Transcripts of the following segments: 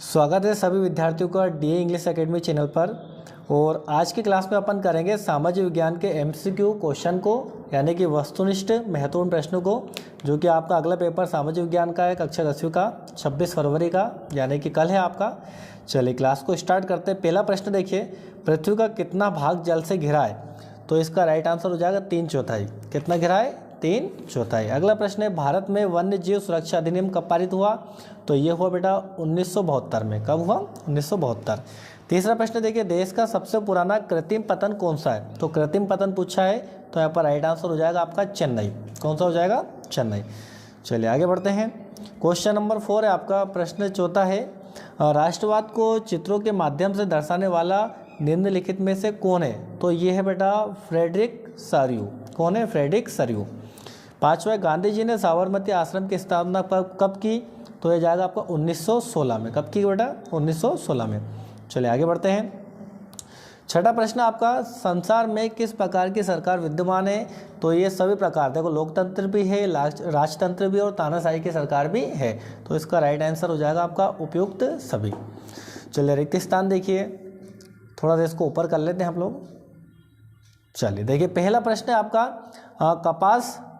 स्वागत है सभी विद्यार्थियों का डीए इंग्लिश एकेडमी चैनल पर। और आज की क्लास में अपन करेंगे सामाजिक विज्ञान के एमसीक्यू क्वेश्चन को, यानी कि वस्तुनिष्ठ महत्वपूर्ण प्रश्नों को, जो कि आपका अगला पेपर सामाजिक विज्ञान का है कक्षा 10वीं का 26 फरवरी का, यानी कि कल है आपका। चलिए क्लास को स्टार्ट करते हैं। पहला प्रश्न देखिए, पृथ्वी का कितना भाग जल से घिरा है? तो इसका राइट आंसर हो जाएगा 3/4। कितना घिरा है? 3/4। अगला प्रश्न है, भारत में वन्य जीव सुरक्षा अधिनियम कब पारित हुआ? तो ये हुआ बेटा 1972 में। कब हुआ? 1972। तीसरा प्रश्न देखिए, देश का सबसे पुराना कृत्रिम पतन कौन सा है? तो कृत्रिम पतन पूछा है, तो यहाँ पर राइट आंसर हो जाएगा आपका चेन्नई। कौन सा हो जाएगा? चेन्नई। चलिए आगे बढ़ते हैं। क्वेश्चन नंबर 4 है आपका। प्रश्न चौथा है, राष्ट्रवाद को चित्रों के माध्यम से दर्शाने वाला निम्नलिखित में से कौन है? तो ये है बेटा फ्रेडरिक सरियू। कौन है? फ्रेडरिक सरियू। पांचवा, गांधी जी ने साबरमती आश्रम की स्थापना कब की? तो ये जाएगा आपका 1916 में। कब की बेटा? 1916 में। चलिए आगे बढ़ते हैं। छठा प्रश्न आपका, संसार में किस प्रकार की सरकार विद्यमान है? तो ये सभी प्रकार, देखो लोकतंत्र भी है, राजतंत्र भी और तानाशाही की सरकार भी है। तो इसका राइट आंसर हो जाएगा आपका उपयुक्त सभी। चलिए रिक्त स्थान देखिए, थोड़ा सा इसको ऊपर कर लेते हैं हम लोग। चलिए देखिए, पहला प्रश्न है आपका,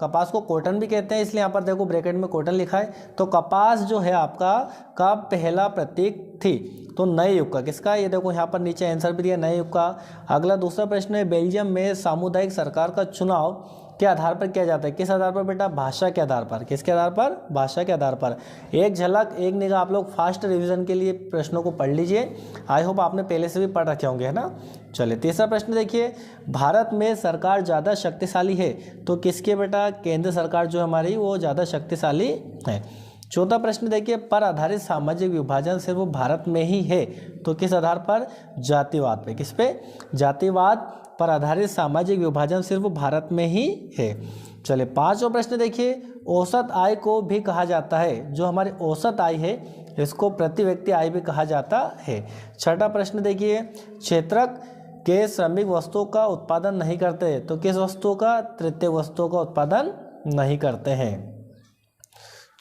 कपास को कॉटन भी कहते हैं, इसलिए यहाँ पर देखो ब्रैकेट में कॉटन लिखा है। तो कपास जो है आपका का पहला प्रतीक थी, तो नए युग का किसका? ये देखो यहाँ पर नीचे आंसर भी दिया, नए युग का। अगला दूसरा प्रश्न है, बेल्जियम में सामुदायिक सरकार का चुनाव के आधार पर किया जाता है? किस आधार पर बेटा? भाषा के आधार पर। किसके आधार पर? भाषा के आधार पर। एक झलक एक निगाह आप लोग फास्ट रिवीजन के लिए प्रश्नों को पढ़ लीजिए। आई होप आपने पहले से भी पढ़ रखे होंगे, है ना। चलिए तीसरा प्रश्न देखिए, भारत में सरकार ज़्यादा शक्तिशाली है? तो किसके बेटा? केंद्र सरकार जो हमारी वो ज़्यादा शक्तिशाली है। चौथा प्रश्न देखिए, पर आधारित सामाजिक विभाजन सिर्फ भारत में ही है? तो किस आधार पर? जातिवाद पे। किस पे? जातिवाद पर आधारित सामाजिक विभाजन सिर्फ भारत में ही है। चलिए पांचवा प्रश्न देखिए, औसत आय को भी कहा जाता है, जो हमारी औसत आय है इसको प्रति व्यक्ति आय भी कहा जाता है। छठा प्रश्न देखिए, क्षेत्रक के श्रमिक वस्तुओं का उत्पादन नहीं करते, तो किस वस्तुओं का? तृतीय वस्तुओं का उत्पादन नहीं करते हैं।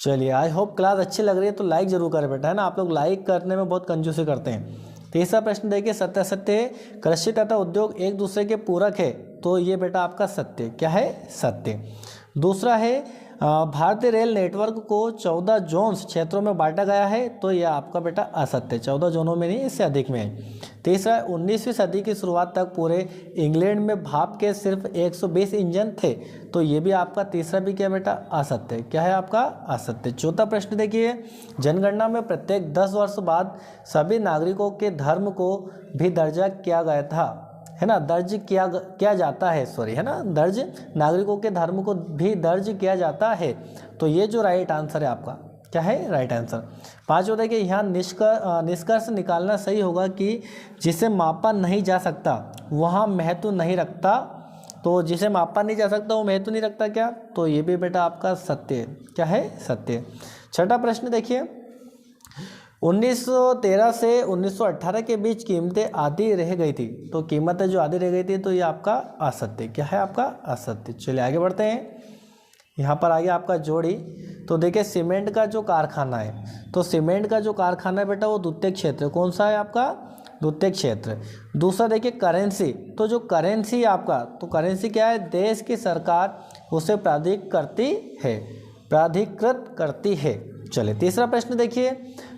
चलिए आई होप क्लास अच्छी लग रही है, तो लाइक जरूर करें बेटा, है ना। आप लोग लाइक करने में बहुत कंजूसी करते हैं। तीसरा प्रश्न देखिए, सत्य है, कृषि तथा उद्योग एक दूसरे के पूरक है? तो ये बेटा आपका सत्य। क्या है? सत्य। दूसरा है, भारतीय रेल नेटवर्क को 14 जोन्स क्षेत्रों में बांटा गया है? तो यह आपका बेटा असत्य। 14 जोनों में नहीं, इससे अधिक में है। तीसरा, 19वीं सदी की शुरुआत तक पूरे इंग्लैंड में भाप के सिर्फ 120 इंजन थे? तो ये भी आपका तीसरा भी क्या बेटा? असत्य। क्या है आपका? असत्य। चौथा प्रश्न देखिए, जनगणना में प्रत्येक 10 वर्ष बाद सभी नागरिकों के धर्म को भी दर्जा किया गया था, है ना, दर्ज किया जाता है, सॉरी, है ना, दर्ज नागरिकों के धर्म को भी दर्ज किया जाता है। तो ये जो राइट आंसर है आपका, क्या है राइट आंसर? पांचवा देखिए, यहाँ निष्कर्ष निकालना सही होगा कि जिसे मापा नहीं जा सकता वहाँ महत्व नहीं रखता। तो जिसे मापा नहीं जा सकता वो महत्व नहीं रखता क्या? तो ये भी बेटा आपका सत्य है। क्या है? सत्य। छठा प्रश्न देखिए, 1913 से 1918 के बीच कीमतें आधी रह गई थी? तो कीमतें जो आधी रह गई थी, तो ये आपका असत्य। क्या है आपका? असत्य। चलिए आगे बढ़ते हैं। यहाँ पर आगे आपका जोड़ी, तो देखिए सीमेंट का जो कारखाना है, तो सीमेंट का जो कारखाना है बेटा वो द्वितीय क्षेत्र। कौन सा है आपका? द्वितीय क्षेत्र। दूसरा देखिए करेंसी, तो जो करेंसी आपका, तो करेंसी क्या है? देश की सरकार उसे प्राधिकृत करती है। चलिए तीसरा प्रश्न देखिए,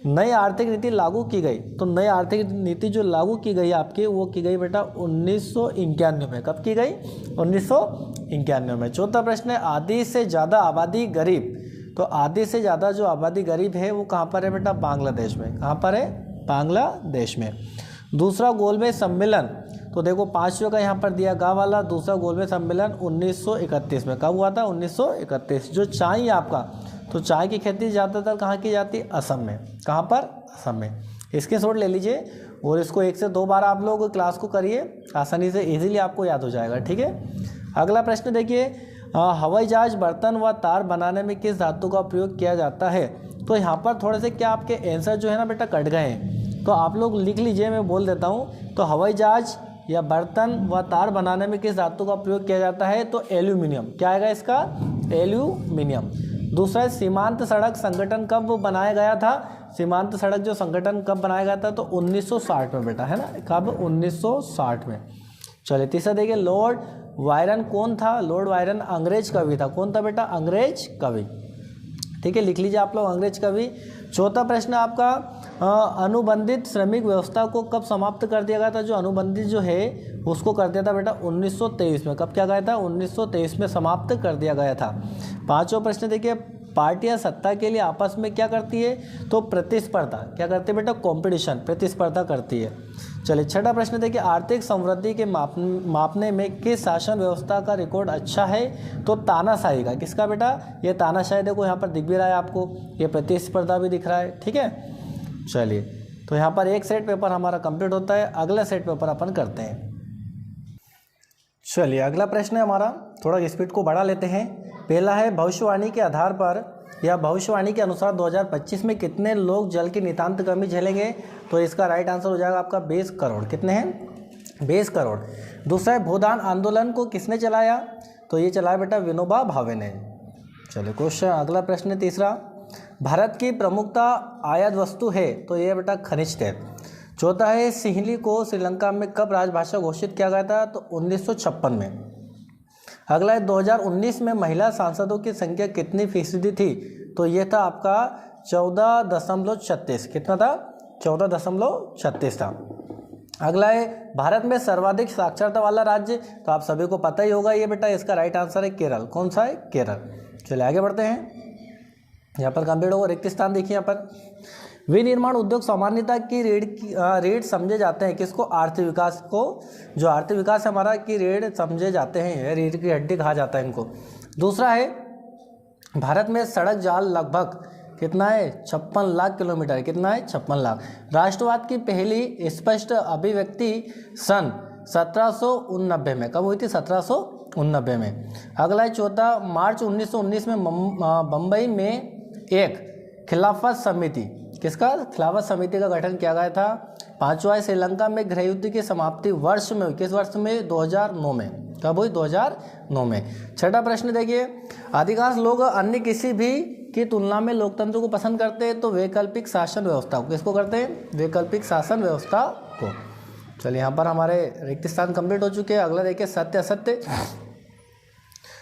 नई आर्थिक नीति लागू की गई? तो नई आर्थिक नीति जो लागू की गई आपकी, वो की गई बेटा 1991 में। कब की गई? 1991 में। चौथा प्रश्न है, आधी से ज़्यादा आबादी गरीब? तो आधी से ज़्यादा जो आबादी गरीब है वो कहाँ पर है बेटा? बांग्लादेश में। कहाँ पर है? बांग्लादेश में। दूसरा गोलमेज सम्मेलन, तो देखो पांचवे का यहाँ पर दिया गा वाला। दूसरा गोलमेज सम्मेलन 1931 में। कब हुआ था? 1931। जो चाय आपका, तो चाय की खेती ज़्यादातर कहाँ की जाती है? असम में। कहाँ पर? असम में। इसके शॉट ले लीजिए और इसको 1 से 2 बार आप लोग क्लास को करिए, आसानी से इजीली आपको याद हो जाएगा। ठीक है। अगला प्रश्न देखिए, हवाई जहाज बर्तन व तार बनाने में किस धातु का प्रयोग किया जाता है? तो यहाँ पर थोड़े से क्या आपके आंसर जो है ना बेटा कट गए हैं, तो आप लोग लिख लीजिए, मैं बोल देता हूँ। तो हवाई जहाज या बर्तन व तार बनाने में किस धातु का प्रयोग किया जाता है? तो एल्यूमिनियम। क्या आएगा इसका? एल्यूमिनियम। दूसरा, सीमांत सड़क संगठन कब बनाया गया था? सीमांत सड़क जो संगठन कब बनाया गया था, तो 1960 में बेटा, है ना, कब, 1960 में। चलिए तीसरा देखिए, लॉर्ड वायरन कौन था? लॉर्ड वायरन अंग्रेज कवि था। कौन था बेटा? अंग्रेज कवि। ठीक है, लिख लीजिए आप लोग, अंग्रेज कवि। चौथा प्रश्न आपका, अनुबंधित श्रमिक व्यवस्था को कब समाप्त कर दिया गया था? जो अनुबंधित जो है उसको कर दिया था बेटा 1923 में। कब क्या गया था? 1923 में समाप्त कर दिया गया था। पांचवा प्रश्न देखिए, पार्टियां सत्ता के लिए आपस में क्या करती है? तो प्रतिस्पर्धा। क्या करती है बेटा? कंपटीशन, प्रतिस्पर्धा करती है। चलिए छठा प्रश्न देखिए, आर्थिक समृद्धि के मापने में किस शासन व्यवस्था का रिकॉर्ड अच्छा है? तो तानाशाही का। किसका बेटा? ये तानाशाही, देखो यहाँ पर दिख भी रहा है आपको, ये प्रतिस्पर्धा भी दिख रहा है। ठीक है, चलिए तो यहाँ पर एक सेट पेपर हमारा कंप्लीट होता है, अगला सेट पेपर अपन करते हैं। चलिए अगला प्रश्न है हमारा, थोड़ा स्पीड को बढ़ा लेते हैं। पहला है, भविष्यवाणी के आधार पर या भविष्यवाणी के अनुसार 2025 में कितने लोग जल की नितांत कमी झेलेंगे? तो इसका राइट आंसर हो जाएगा आपका 20 करोड़। कितने हैं? 20 करोड़। दूसरा है, भूदान आंदोलन को किसने चलाया? तो ये चलाया बेटा विनोबा भावे ने। चलिए क्वेश्चन, अगला प्रश्न है तीसरा, भारत की प्रमुखता आयात वस्तु है? तो ये बेटा खनिज तेल। चौथा है, सिंहली को श्रीलंका में कब राजभाषा घोषित किया गया था? तो 1956 में। अगला है, 2019 में महिला सांसदों की संख्या कितनी फीसदी थी? तो ये था आपका 14.36। कितना था? 14.36 था। अगला है, भारत में सर्वाधिक साक्षरता वाला राज्य? तो आप सभी को पता ही होगा ये बेटा, इसका राइट आंसर है केरल। कौन सा है? केरल। चलिए आगे बढ़ते हैं, यहाँ पर कंप्लीट होगा। रिक्त स्थान देखिए यहाँ पर, विनिर्माण उद्योग सामान्यता की रीढ़ समझे जाते हैं। किसको? आर्थिक विकास को। जो आर्थिक विकास है हमारा की रीढ़ समझे जाते हैं, रीढ़ की हड्डी कहा जाता है इनको। दूसरा है, भारत में सड़क जाल लगभग कितना है? 56 लाख किलोमीटर। कितना है? 56 लाख। राष्ट्रवाद की पहली स्पष्ट अभिव्यक्ति सन 1789 में। कब हुई थी? 1789 में। अगला है चौथा, मार्च 1919 में बम्बई में एक खिलाफत समिति, किसका? खिलाफत समिति का गठन किया गया था। पांचवा है, श्रीलंका में गृह युद्ध की समाप्ति वर्ष में हुई। किस वर्ष में? 2009 में। कब हुई? 2009 में। छठा प्रश्न देखिए, अधिकांश लोग अन्य किसी भी की तुलना में लोकतंत्र को पसंद करते हैं, तो वैकल्पिक शासन व्यवस्था को। किसको करते हैं? वैकल्पिक शासन व्यवस्था को। चलिए यहाँ पर हमारे रिक्त स्थान कंप्लीट हो चुके हैं। अगला देखिए, सत्य असत्य।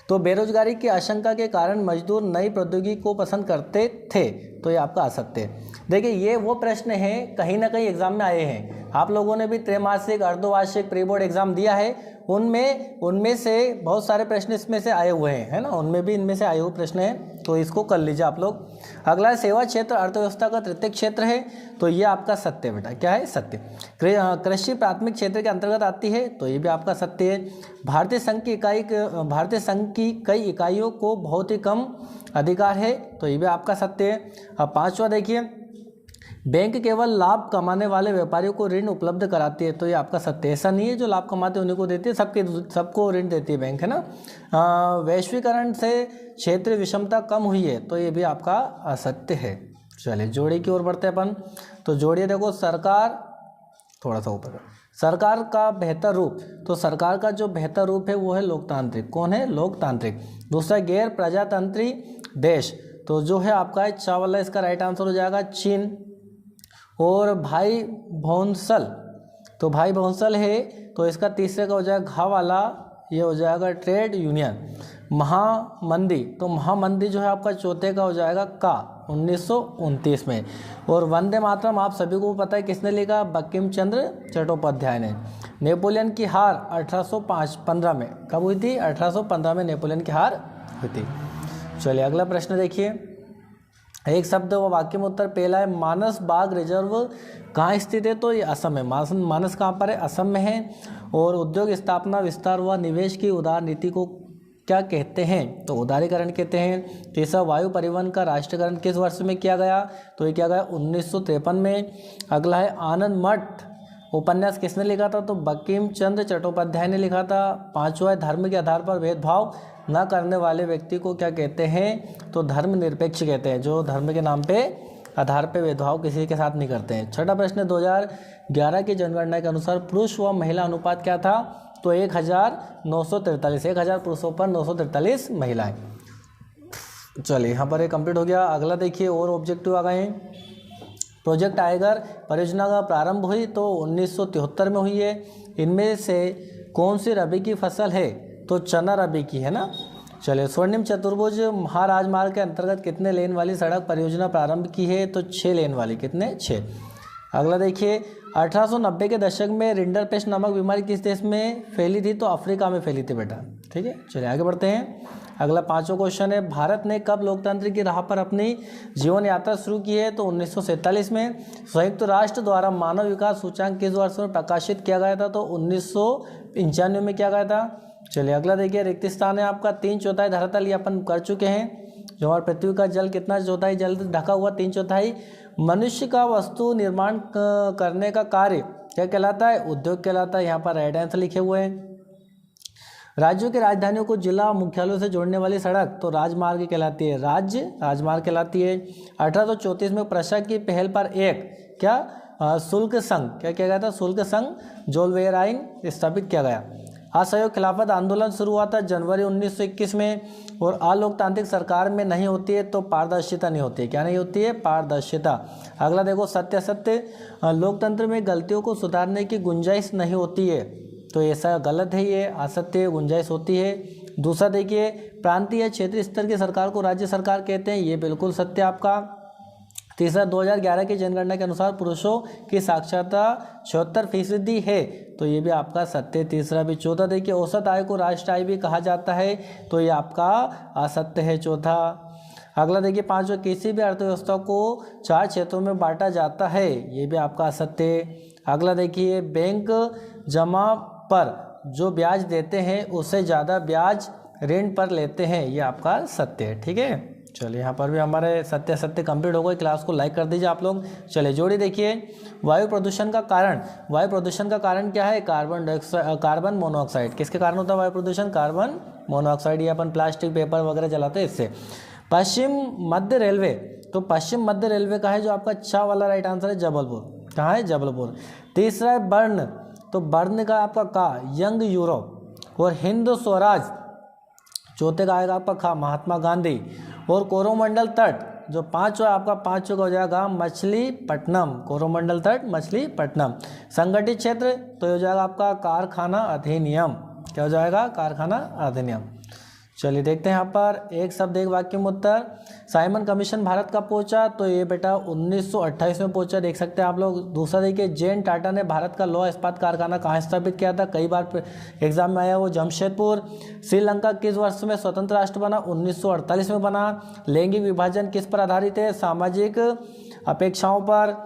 तो बेरोजगारी की आशंका के कारण मजदूर नई प्रौद्योगिकी को पसंद करते थे। तो ये आपका असत्य है। देखिए ये वो प्रश्न हैं कहीं ना कहीं एग्जाम में आए हैं। आप लोगों ने भी त्रैमासिक, अर्धवार्षिक, प्री बोर्ड एग्जाम दिया है, उनमें से बहुत सारे प्रश्न इसमें से आए हुए हैं, है ना, उनमें भी इनमें से आए हुए प्रश्न हैं, तो इसको कर लीजिए आप लोग। अगला सेवा क्षेत्र अर्थव्यवस्था का तृतीय क्षेत्र है। तो ये आपका सत्य बेटा। क्या है? सत्य। कृषि प्राथमिक क्षेत्र के अंतर्गत आती है। तो ये भी आपका सत्य है। भारतीय संघ की कई इकाइयों को बहुत ही कम अधिकार है। तो ये भी आपका सत्य है। अब पांचवा देखिए, बैंक केवल लाभ कमाने वाले व्यापारियों को ऋण उपलब्ध कराती है। तो ये आपका सत्य। ऐसा नहीं है जो लाभ कमाते हैं उन्हीं को देती है, सबको ऋण देती है बैंक, है ना। वैश्वीकरण से क्षेत्रीय विषमता कम हुई है। तो ये भी आपका असत्य है। चलिए जोड़ी की ओर बढ़ते हैं अपन। तो जोड़िए देखो, सरकार, थोड़ा सा ऊपर, सरकार का बेहतर रूप। तो सरकार का जो बेहतर रूप है वो है लोकतांत्रिक। कौन है? लोकतांत्रिक। दूसरा, गैर प्रजातंत्री देश। तो जो है आपका है चा वाला, इसका राइट आंसर हो जाएगा चीन। और भाई भौंसल, तो भाई भौंसल है, तो इसका तीसरे का हो जाएगा घा वाला, ये हो जाएगा ट्रेड यूनियन। महामंदी, तो महामंदी जो है आपका चौथे का हो जाएगा का, 1929 में। और वंदे मातरम आप सभी को पता है किसने लिखा? बंकिम चंद्र चट्टोपाध्याय ने। नेपोलियन की हार 1815 में। कब हुई थी? 1815 में नेपोलियन की हार हुई थी। चलिए अगला प्रश्न देखिए, एक शब्द व वाक्य में उत्तर। पहला है, मानस बाग रिजर्व कहाँ स्थित है? तो ये असम है। मानस कहाँ पर है? असम में है। और उद्योग स्थापना, विस्तार व निवेश की उदार नीति को क्या कहते हैं? तो उदारीकरण कहते हैं। तीसरा, वायु परिवहन का राष्ट्रीयकरण किस वर्ष में किया गया? तो ये किया गया 1953 में। अगला है, आनंद मठ उपन्यास किसने लिखा था? तो बंकिम चंद्र चट्टोपाध्याय ने लिखा था। पांचवा है, धर्म के आधार पर भेदभाव न करने वाले व्यक्ति को क्या कहते हैं? तो धर्मनिरपेक्ष कहते हैं, जो धर्म के नाम पे आधार पे भेदभाव किसी के साथ नहीं करते हैं। छठा प्रश्न, 2011 की जनगणना के अनुसार पुरुष व महिला अनुपात क्या था? तो 1943, 1000 पुरुषों पर 943 महिलाएं। चलिए यहाँ पर ये कंप्लीट हो गया। अगला देखिए, और ऑब्जेक्टिव आ गए हैं। प्रोजेक्ट टाइगर परियोजना का प्रारंभ हुई तो 1973 में हुई है। इनमें से कौन सी रबी की फसल है? तो चना रबी की है ना। चलिए, स्वर्णिम चतुर्भुज महाराजमार्ग के अंतर्गत कितने लेन वाली सड़क परियोजना प्रारंभ की है? तो 6 लेन वाली। कितने? 6। अगला देखिए, 1890 के दशक में रिंडरपेस्ट नामक बीमारी किस देश में फैली थी? तो अफ्रीका में फैली थी बेटा। ठीक है, चलिए आगे बढ़ते हैं। अगला 5वां क्वेश्चन है, भारत ने कब लोकतंत्र की राह पर अपनी जीवन यात्रा शुरू की है? तो 1947 में। संयुक्त राष्ट्र द्वारा मानव विकास सूचांक किस वर्ष में प्रकाशित किया गया था? तो 1995 में किया गया था। चलिए अगला देखिए, रिक्त स्थान है आपका 3/4 धरातल, ये अपन कर चुके हैं। जो हमारे पृथ्वी का जल कितना चौथाई जल ढका हुआ? 3/4। मनुष्य का वस्तु निर्माण करने का कार्य क्या कहलाता है? उद्योग कहलाता है। यहाँ पर राइट आंसर लिखे हुए हैं। राज्यों की राजधानियों को जिला मुख्यालयों से जोड़ने वाली सड़क तो राजमार्ग कहलाती है। राजमार्ग कहलाती है। 1834 में प्रशा की पहल पर एक क्या शुल्क संघ क्या किया गया था? शुल्क संघ जोलवेराइन स्थापित किया गया। असहयोग खिलाफत आंदोलन शुरू हुआ था जनवरी 1921 में। और अलोकतांत्रिक सरकार में नहीं होती है तो पारदर्शिता नहीं होती है। क्या नहीं होती है? पारदर्शिता। अगला देखो, सत्य लोकतंत्र में गलतियों को सुधारने की गुंजाइश नहीं होती है तो ऐसा गलत है, ये असत्य गुंजाइश होती है। दूसरा देखिए, प्रांतीय क्षेत्रीय स्तर की सरकार को राज्य सरकार कहते हैं, ये बिल्कुल सत्य आपका। तीसरा, 2011 की जनगणना के अनुसार पुरुषों की साक्षरता 76% है तो ये भी आपका सत्य, तीसरा भी। चौथा देखिए, औसत आय को राष्ट्रीय आय भी कहा जाता है तो ये आपका असत्य है, चौथा। अगला देखिए, 5वां, किसी भी अर्थव्यवस्था को 4 क्षेत्रों में बांटा जाता है, ये भी आपका असत्य। अगला देखिए, बैंक जमा पर जो ब्याज देते हैं उससे ज़्यादा ब्याज ऋण पर लेते हैं, ये आपका सत्य है। ठीक है, चलिए यहाँ पर भी हमारे सत्य कंप्लीट हो गए। क्लास को लाइक कर दीजिए आप लोग। चलिए जोड़ी देखिए, वायु प्रदूषण का कारण क्या है? Carbon monoxide. किसके कारण होता है वायु प्रदूषण? Carbon monoxide. ये अपन प्लास्टिक पेपर वगैरह जलाते हैं इससे। पश्चिम मध्य रेलवे, तो पश्चिम मध्य रेलवे का है जो आपका अच्छा वाला राइट आंसर है जबलपुर। कहाँ है? जबलपुर। तीसरा है बर्न, तो बर्न का आपका का यंग यूरोप। और हिंद स्वराज, चौथे का आएगा आपका खा महात्मा गांधी। और कोरोमंडल तट, जो 5वां आपका 5वां का हो जाएगा मछलीपट्टनम। कोरोमंडल तट मछलीपट्टनम। संगठित क्षेत्र तो हो जाएगा आपका कारखाना अधिनियम। क्या हो जाएगा? कारखाना अधिनियम। चलिए देखते हैं यहाँ पर एक शब्द एक वाक्य में उत्तर। साइमन कमीशन भारत कब पहुंचा? तो ये बेटा 1928 में पहुंचा, देख सकते हैं आप लोग। दूसरा देखिए, जेन टाटा ने भारत का लौह इस्पात कारखाना कहाँ स्थापित किया था? कई बार एग्जाम में आया वो जमशेदपुर। श्रीलंका किस वर्ष में स्वतंत्र राष्ट्र बना? 1948 में बना। लैंगिक विभाजन किस पर आधारित है? सामाजिक अपेक्षाओं पर।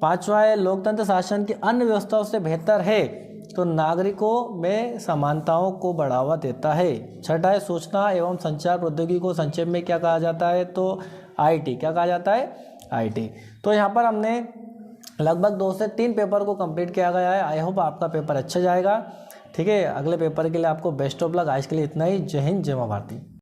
5वां है, लोकतंत्र शासन की अन्य व्यवस्थाओं से बेहतर है तो नागरिकों में समानताओं को बढ़ावा देता है। 6वां है, सूचना एवं संचार प्रौद्योगिकी को संक्षेप में क्या कहा जाता है? तो आईटी। क्या कहा जाता है? आईटी। तो यहाँ पर हमने लगभग 2 से 3 पेपर को कंप्लीट किया गया है। आई होप आपका पेपर अच्छा जाएगा। ठीक है, अगले पेपर के लिए आपको बेस्ट ऑफ लक। आज के लिए इतना ही। जय हिंद, जय मां भारती।